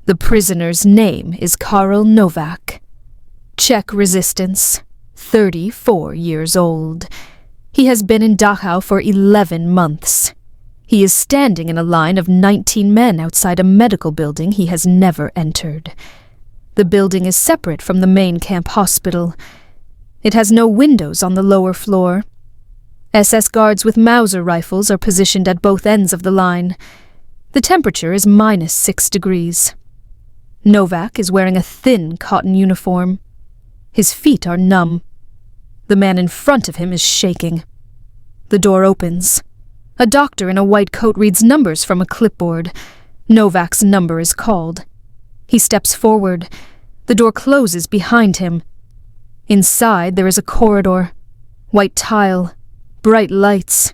The prisoner's name is Karel Novak. Czech resistance, 34 years old. He has been in Dachau for 11 months. He is standing in a line of 19 men outside a medical building he has never entered. The building is separate from the main camp hospital. It has no windows on the lower floor. SS guards with Mauser rifles are positioned at both ends of the line. The temperature is -6 degrees. Novak is wearing a thin cotton uniform. His feet are numb. The man in front of him is shaking. The door opens. A doctor in a white coat reads numbers from a clipboard. Novak's number is called. He steps forward. The door closes behind him. Inside there is a corridor. White tile. Bright lights.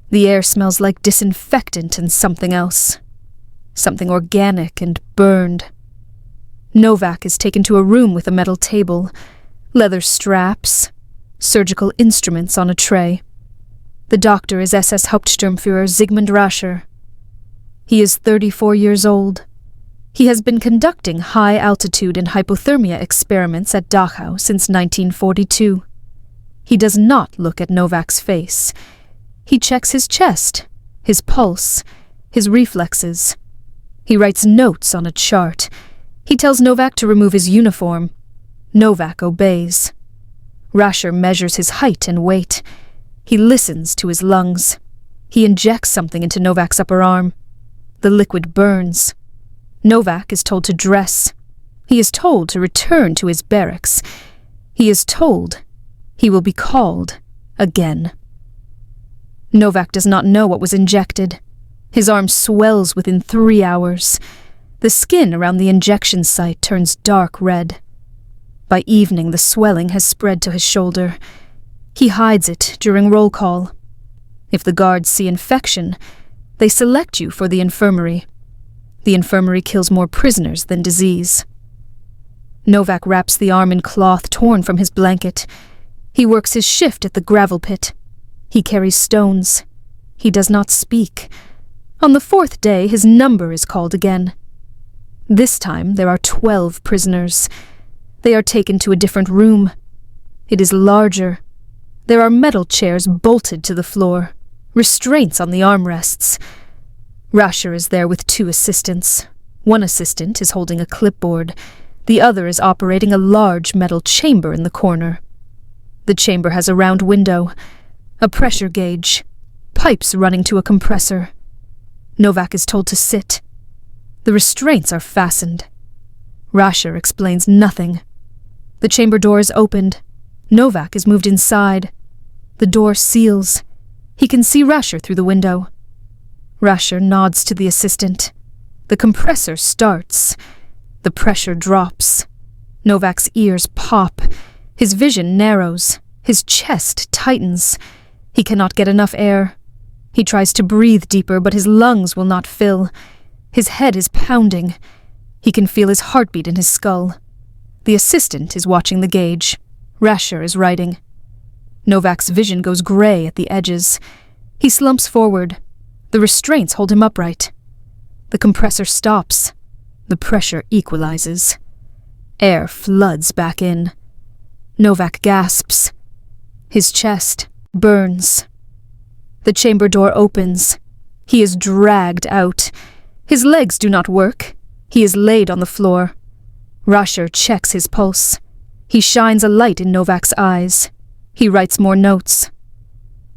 The air smells like disinfectant and something else. Something organic and burned. Novak is taken to a room with a metal table, leather straps, surgical instruments on a tray. The doctor is SS Hauptsturmführer Sigmund Rascher. He is 34 years old. He has been conducting high-altitude and hypothermia experiments at Dachau since 1942. He does not look at Novak's face. He checks his chest, his pulse, his reflexes. He writes notes on a chart. He tells Novak to remove his uniform. Novak obeys. Rascher measures his height and weight. He listens to his lungs. He injects something into Novak's upper arm. The liquid burns. Novak is told to dress. He is told to return to his barracks. He is told he will be called again. Novak does not know what was injected. His arm swells within 3 hours. The skin around the injection site turns dark red. By evening, the swelling has spread to his shoulder. He hides it during roll call. If the guards see infection, they select you for the infirmary. The infirmary kills more prisoners than disease. Novak wraps the arm in cloth torn from his blanket. He works his shift at the gravel pit. He carries stones. He does not speak. On the 4th day, his number is called again. This time, there are 12 prisoners. They are taken to a different room. It is larger. There are metal chairs bolted to the floor, restraints on the armrests. Rascher is there with 2 assistants. One assistant is holding a clipboard. The other is operating a large metal chamber in the corner. The chamber has a round window, a pressure gauge, pipes running to a compressor. Novak is told to sit. The restraints are fastened. Rascher explains nothing. The chamber door is opened. Novak is moved inside. The door seals. He can see Rascher through the window. Rascher nods to the assistant. The compressor starts. The pressure drops. Novak's ears pop. His vision narrows. His chest tightens. He cannot get enough air. He tries to breathe deeper, but his lungs will not fill. His head is pounding. He can feel his heartbeat in his skull. The assistant is watching the gauge. Rascher is writing. Novak's vision goes gray at the edges. He slumps forward. The restraints hold him upright. The compressor stops. The pressure equalizes. Air floods back in. Novak gasps. His chest burns. The chamber door opens. He is dragged out. His legs do not work. He is laid on the floor. Rascher checks his pulse. He shines a light in Novak's eyes. He writes more notes.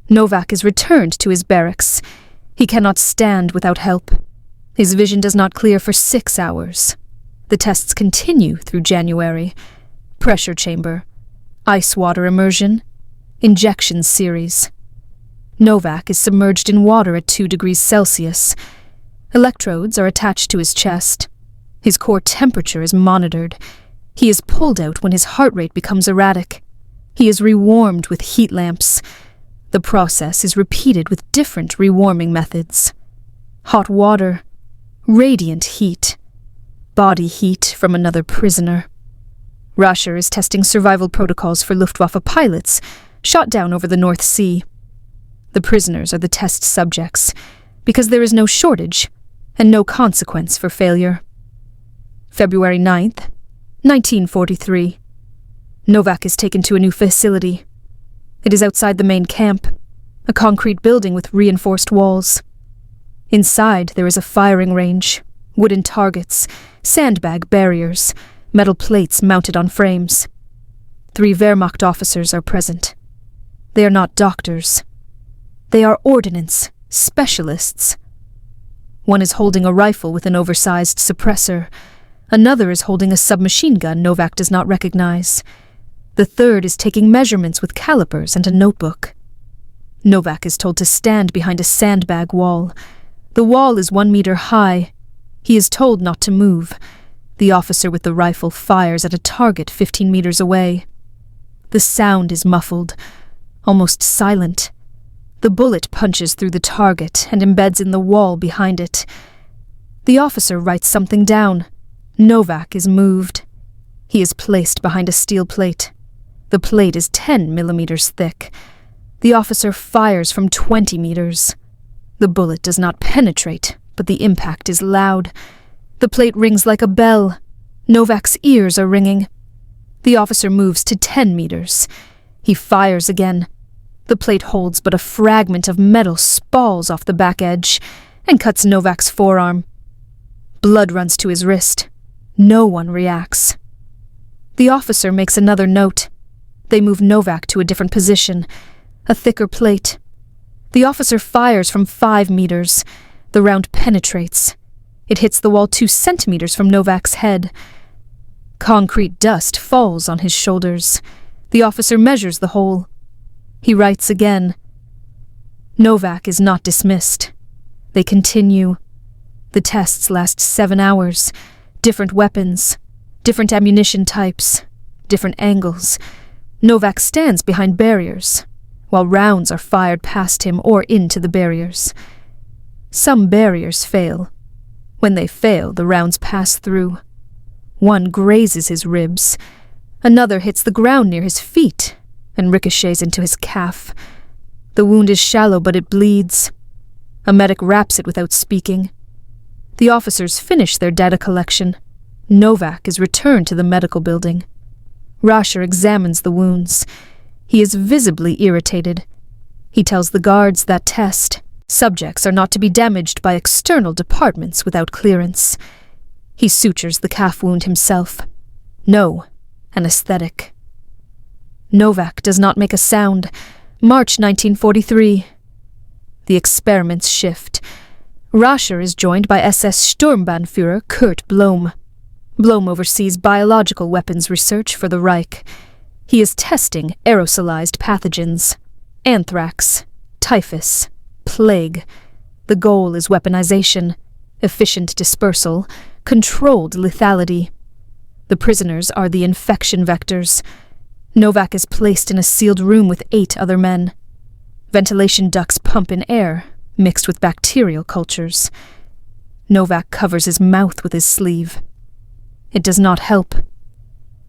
Novak is returned to his barracks. He cannot stand without help. His vision does not clear for 6 hours. The tests continue through January. Pressure chamber. Ice water immersion. Injection series. Novak is submerged in water at 2 degrees Celsius. Electrodes are attached to his chest. His core temperature is monitored. He is pulled out when his heart rate becomes erratic. He is rewarmed with heat lamps. The process is repeated with different rewarming methods. Hot water, radiant heat, body heat from another prisoner. Rascher is testing survival protocols for Luftwaffe pilots shot down over the North Sea. The prisoners are the test subjects, because there is no shortage and no consequence for failure. February 9th, 1943. Novak is taken to a new facility. It is outside the main camp, a concrete building with reinforced walls. Inside there is a firing range, wooden targets, sandbag barriers, metal plates mounted on frames. 3 Wehrmacht officers are present. They are not doctors. They are ordnance specialists. One is holding a rifle with an oversized suppressor. Another is holding a submachine gun Novak does not recognize. The third is taking measurements with calipers and a notebook. Novak is told to stand behind a sandbag wall. The wall is 1 meter high. He is told not to move. The officer with the rifle fires at a target 15 meters away. The sound is muffled, almost silent. The bullet punches through the target and embeds in the wall behind it. The officer writes something down. Novak is moved. He is placed behind a steel plate. The plate is 10 millimeters thick. The officer fires from 20 meters. The bullet does not penetrate, but the impact is loud. The plate rings like a bell. Novak's ears are ringing. The officer moves to 10 meters. He fires again. The plate holds, but a fragment of metal spalls off the back edge and cuts Novak's forearm. Blood runs to his wrist. No one reacts. The officer makes another note. They move Novak to a different position, a thicker plate. The officer fires from 5 meters. The round penetrates. It hits the wall 2 centimeters from Novak's head. Concrete dust falls on his shoulders. The officer measures the hole. He writes again. Novak is not dismissed. They continue. The tests last 7 hours. Different weapons, different ammunition types, different angles. Novak stands behind barriers, while rounds are fired past him or into the barriers. Some barriers fail. When they fail, the rounds pass through. One grazes his ribs. Another hits the ground near his feet and ricochets into his calf. The wound is shallow, but it bleeds. A medic wraps it without speaking. The officers finish their data collection. Novak is returned to the medical building. Rascher examines the wounds. He is visibly irritated. He tells the guards that test. Subjects are not to be damaged by external departments without clearance. He sutures the calf wound himself. No anesthetic. Novak does not make a sound. March 1943. The experiments shift. Rascher is joined by SS Sturmbannführer Kurt Blom. Blom oversees biological weapons research for the Reich. He is testing aerosolized pathogens. Anthrax, typhus, plague. The goal is weaponization, efficient dispersal, controlled lethality. The prisoners are the infection vectors. Novak is placed in a sealed room with 8 other men. Ventilation ducts pump in air, mixed with bacterial cultures. Novak covers his mouth with his sleeve. It does not help.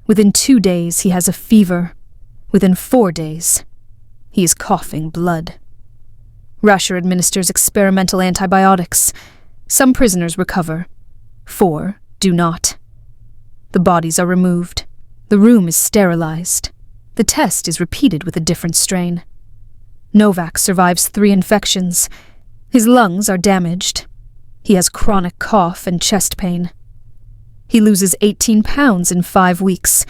Within 2 days, he has a fever. Within 4 days, he is coughing blood. Rascher administers experimental antibiotics. Some prisoners recover. 4 do not. The bodies are removed. The room is sterilized. The test is repeated with a different strain. Novak survives 3 infections. His lungs are damaged. He has chronic cough and chest pain. He loses 18 pounds in 5 weeks.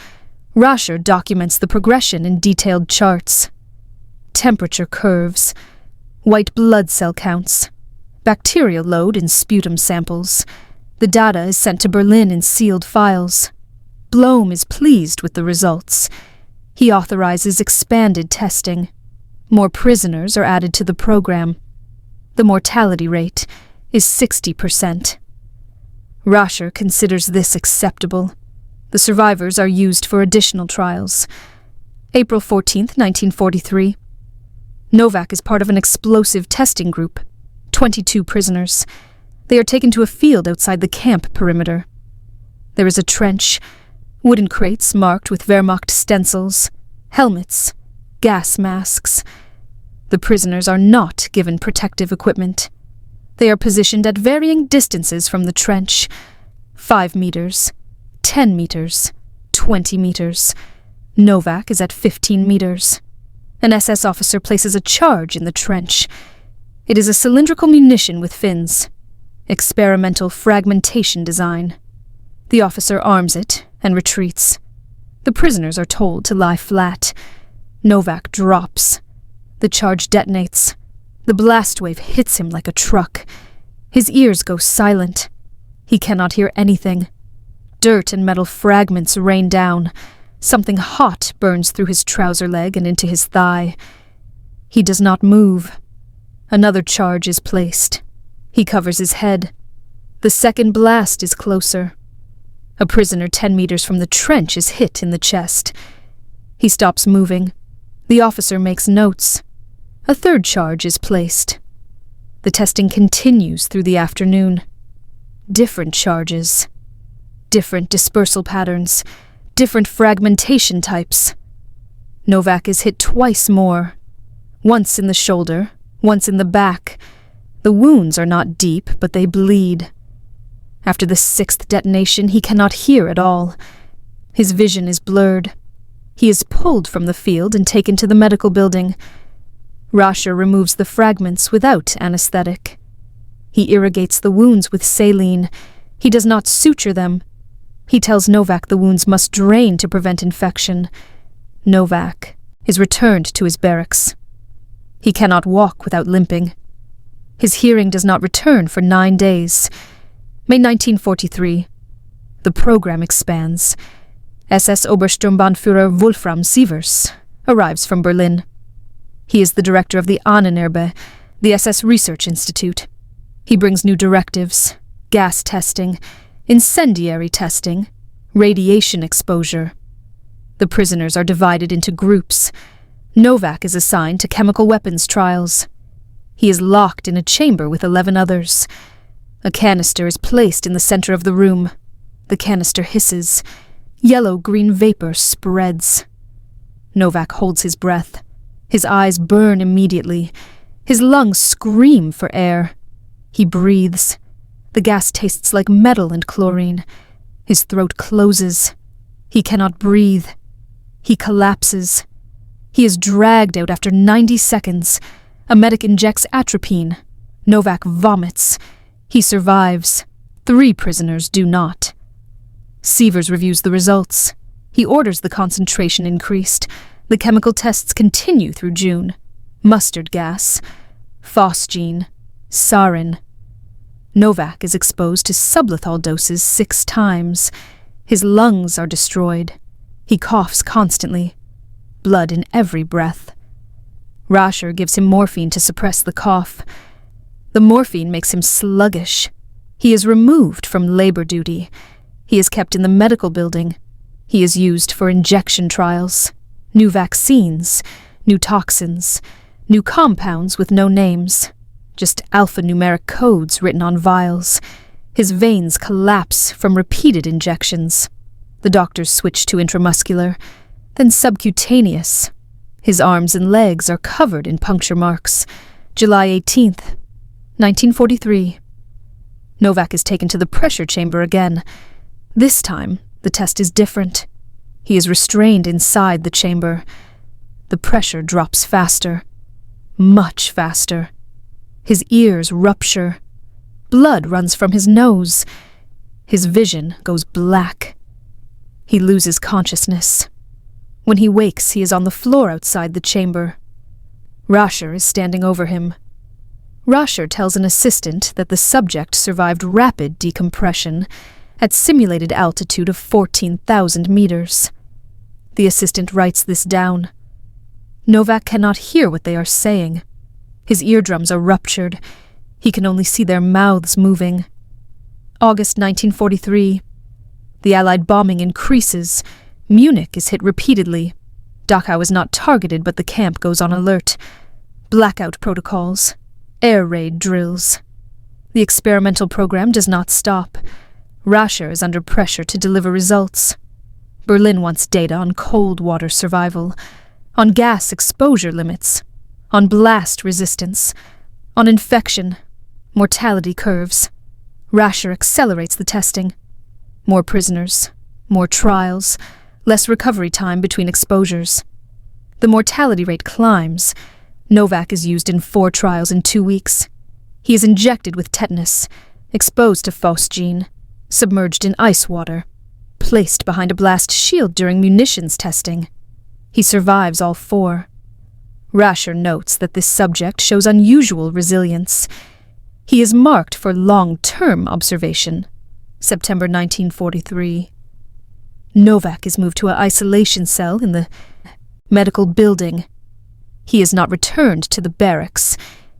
Rascher documents the progression in detailed charts. Temperature curves, white blood cell counts, bacterial load in sputum samples. The data is sent to Berlin in sealed files. Blom is pleased with the results. He authorizes expanded testing. More prisoners are added to the program. The mortality rate is 60%. Rascher considers this acceptable. The survivors are used for additional trials. April 14, 1943. Novak is part of an explosive testing group. 22 prisoners. They are taken to a field outside the camp perimeter. There is a trench, wooden crates marked with Wehrmacht stencils, helmets, gas masks. The prisoners are not given protective equipment. They are positioned at varying distances from the trench, 5 meters, 10 meters, 20 meters. Novak is at 15 meters. An SS officer places a charge in the trench. It is a cylindrical munition with fins. Experimental fragmentation design. The officer arms it and retreats. The prisoners are told to lie flat. Novak drops. The charge detonates. The blast wave hits him like a truck. His ears go silent. He cannot hear anything. Dirt and metal fragments rain down. Something hot burns through his trouser leg and into his thigh. He does not move. Another charge is placed. He covers his head. The second blast is closer. A prisoner 10 meters from the trench is hit in the chest. He stops moving. The officer makes notes. A third charge is placed. The testing continues through the afternoon. Different charges. Different dispersal patterns. Different fragmentation types. Novak is hit twice more. Once in the shoulder, once in the back. The wounds are not deep, but they bleed. After the 6th detonation, he cannot hear at all. His vision is blurred. He is pulled from the field and taken to the medical building. Rascher removes the fragments without anesthetic. He irrigates the wounds with saline. He does not suture them. He tells Novak the wounds must drain to prevent infection. Novak is returned to his barracks. He cannot walk without limping. His hearing does not return for 9 days. May 1943. The program expands. SS Obersturmbannführer Wolfram Sievers arrives from Berlin. He is the director of the Ahnenerbe, the SS Research Institute. He brings new directives, gas testing, incendiary testing, radiation exposure. The prisoners are divided into groups. Novak is assigned to chemical weapons trials. He is locked in a chamber with 11 others. A canister is placed in the center of the room. The canister hisses. Yellow-green vapor spreads. Novak holds his breath. His eyes burn immediately. His lungs scream for air. He breathes. The gas tastes like metal and chlorine. His throat closes. He cannot breathe. He collapses. He is dragged out after 90 seconds. A medic injects atropine. Novak vomits. He survives. 3 prisoners do not. Sievers reviews the results. He orders the concentration increased. The chemical tests continue through June. Mustard gas, phosgene, sarin. Novak is exposed to sublethal doses 6 times. His lungs are destroyed. He coughs constantly. Blood in every breath. Rascher gives him morphine to suppress the cough. The morphine makes him sluggish. He is removed from labor duty. He is kept in the medical building. He is used for injection trials. New vaccines, new toxins, new compounds with no names. Just alphanumeric codes written on vials. His veins collapse from repeated injections. The doctors switch to intramuscular, then subcutaneous. His arms and legs are covered in puncture marks. July 18th, 1943. Novak is taken to the pressure chamber again. This time, the test is different. He is restrained inside the chamber. The pressure drops faster. Much faster. His ears rupture. Blood runs from his nose. His vision goes black. He loses consciousness. When he wakes, he is on the floor outside the chamber. Rascher is standing over him. Rascher tells an assistant that the subject survived rapid decompression at simulated altitude of 14,000 meters. The assistant writes this down. Novak cannot hear what they are saying. His eardrums are ruptured. He can only see their mouths moving. August 1943. The Allied bombing increases. Munich is hit repeatedly. Dachau is not targeted, but the camp goes on alert. Blackout protocols. Air raid drills. The experimental program does not stop. Rascher is under pressure to deliver results. Berlin wants data on cold water survival, on gas exposure limits, on blast resistance, on infection, mortality curves. Rascher accelerates the testing. More prisoners, More trials, less recovery time between exposures. The mortality rate climbs. Novak is used in 4 trials in 2 weeks. He is injected with tetanus, exposed to phosgene, submerged in ice water, placed behind a blast shield during munitions testing. He survives all 4. Rascher notes that this subject shows unusual resilience. He is marked for long-term observation. September 1943. Novak is moved to an isolation cell in the medical building. He is not returned to the barracks.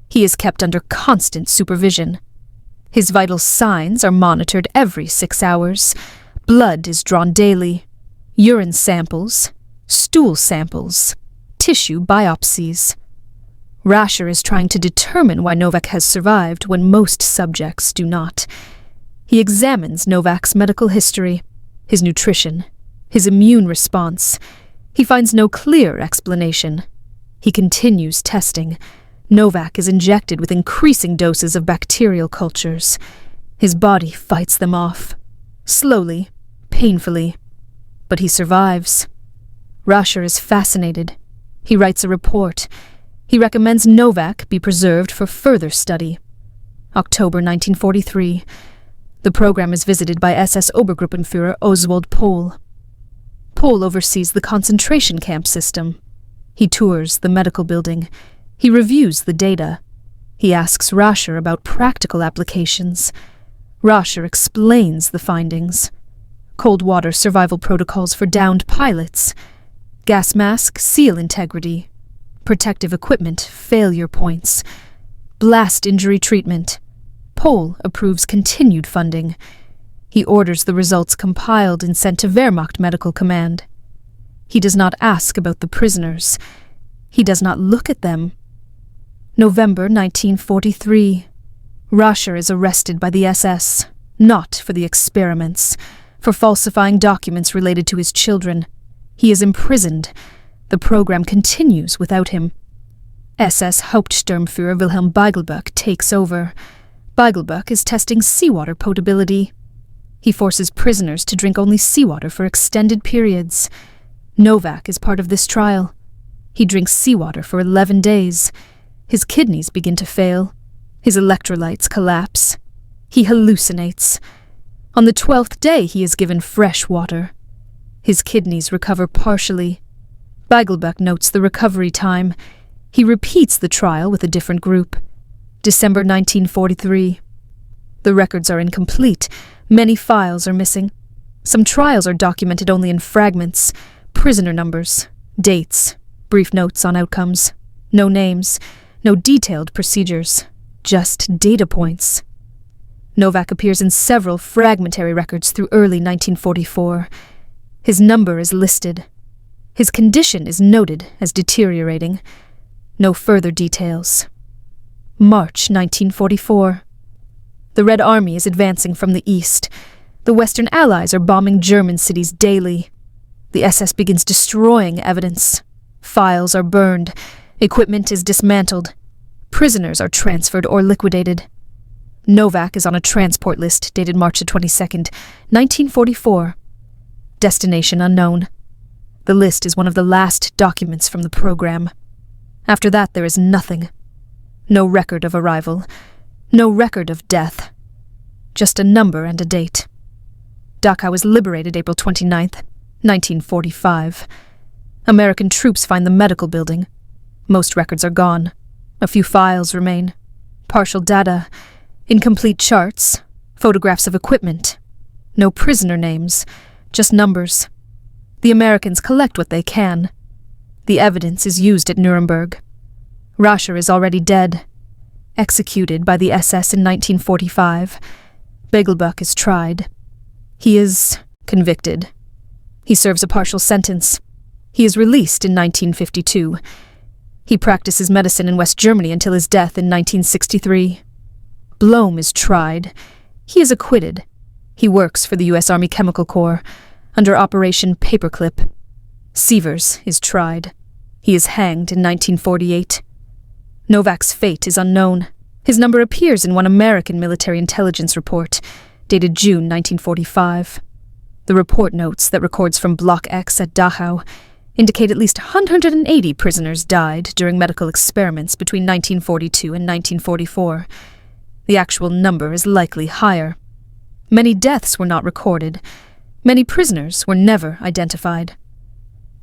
He is kept under constant supervision. His vital signs are monitored every 6 hours. Blood is drawn daily. Urine samples, stool samples, tissue biopsies. Rascher is trying to determine why Novak has survived when most subjects do not. He examines Novak's medical history, his nutrition, his immune response. He finds no clear explanation. He continues testing. Novak is injected with increasing doses of bacterial cultures. His body fights them off. Slowly, painfully. But he survives. Rascher is fascinated. He writes a report. He recommends Novak be preserved for further study. October 1943. The program is visited by SS Obergruppenführer Oswald Pohl. Pohl oversees the concentration camp system. He tours the medical building. He reviews the data. He asks Rascher about practical applications. Rascher explains the findings. Cold water survival protocols for downed pilots. Gas mask seal integrity. Protective equipment failure points. Blast injury treatment. Pohl approves continued funding. He orders the results compiled and sent to Wehrmacht Medical Command. He does not ask about the prisoners. He does not look at them. November 1943. Rascher is arrested by the SS, not for the experiments, for falsifying documents related to his children. He is imprisoned. The program continues without him. SS Hauptsturmführer Wilhelm Beigelböck takes over. Beigelböck is testing seawater potability. He forces prisoners to drink only seawater for extended periods. Novak is part of this trial. He drinks seawater for 11 days. His kidneys begin to fail. His electrolytes collapse. He hallucinates. On the 12th day, he is given fresh water. His kidneys recover partially. Beigelböck notes the recovery time. He repeats the trial with a different group. December 1943. The records are incomplete. Many files are missing. Some trials are documented only in fragments, prisoner numbers, dates, brief notes on outcomes, no names, no detailed procedures, just data points. Novak appears in several fragmentary records through early 1944. His number is listed. His condition is noted as deteriorating. No further details. March 1944. The Red Army is advancing from the east. The Western Allies are bombing German cities daily. The SS begins destroying evidence. Files are burned. Equipment is dismantled. Prisoners are transferred or liquidated. Novak is on a transport list dated March 22nd, 1944. Destination unknown. The list is one of the last documents from the program. After that, there is nothing. No record of arrival. No record of death. Just a number and a date. Dachau was liberated April 29th, 1945. American troops find the medical building. Most records are gone. A few files remain. Partial data. Incomplete charts. Photographs of equipment. No prisoner names. Just numbers. The Americans collect what they can. The evidence is used at Nuremberg. Rascher is already dead. Executed by the SS in 1945. Beigelböck is tried. He is convicted. He serves a partial sentence. He is released in 1952. He practices medicine in West Germany until his death in 1963. Blom is tried. He is acquitted. He works for the U.S. Army Chemical Corps under Operation Paperclip. Sievers is tried. He is hanged in 1948. Novak's fate is unknown. His number appears in one American military intelligence report, dated June 1945. The report notes that records from Block X at Dachau indicate at least 180 prisoners died during medical experiments between 1942 and 1944. The actual number is likely higher. Many deaths were not recorded. Many prisoners were never identified.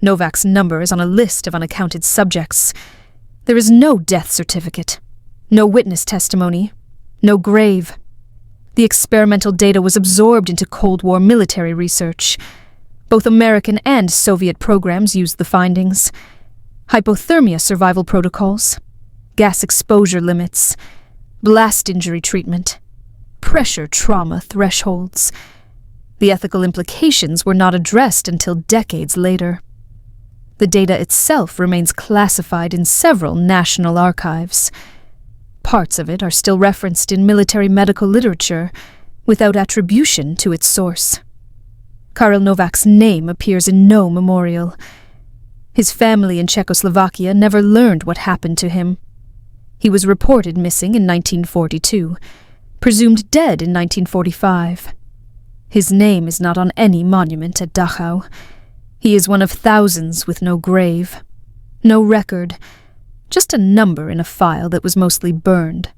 Novak's number is on a list of unaccounted subjects. There is no death certificate, no witness testimony, no grave. The experimental data was absorbed into Cold War military research. Both American and Soviet programs used the findings. Hypothermia survival protocols, gas exposure limits, blast injury treatment, pressure trauma thresholds. The ethical implications were not addressed until decades later. The data itself remains classified in several national archives. Parts of it are still referenced in military medical literature, without attribution to its source. Karel Novak's name appears in no memorial. His family in Czechoslovakia never learned what happened to him. He was reported missing in 1942, presumed dead in 1945. His name is not on any monument at Dachau. He is one of thousands with no grave, no record, just a number in a file that was mostly burned.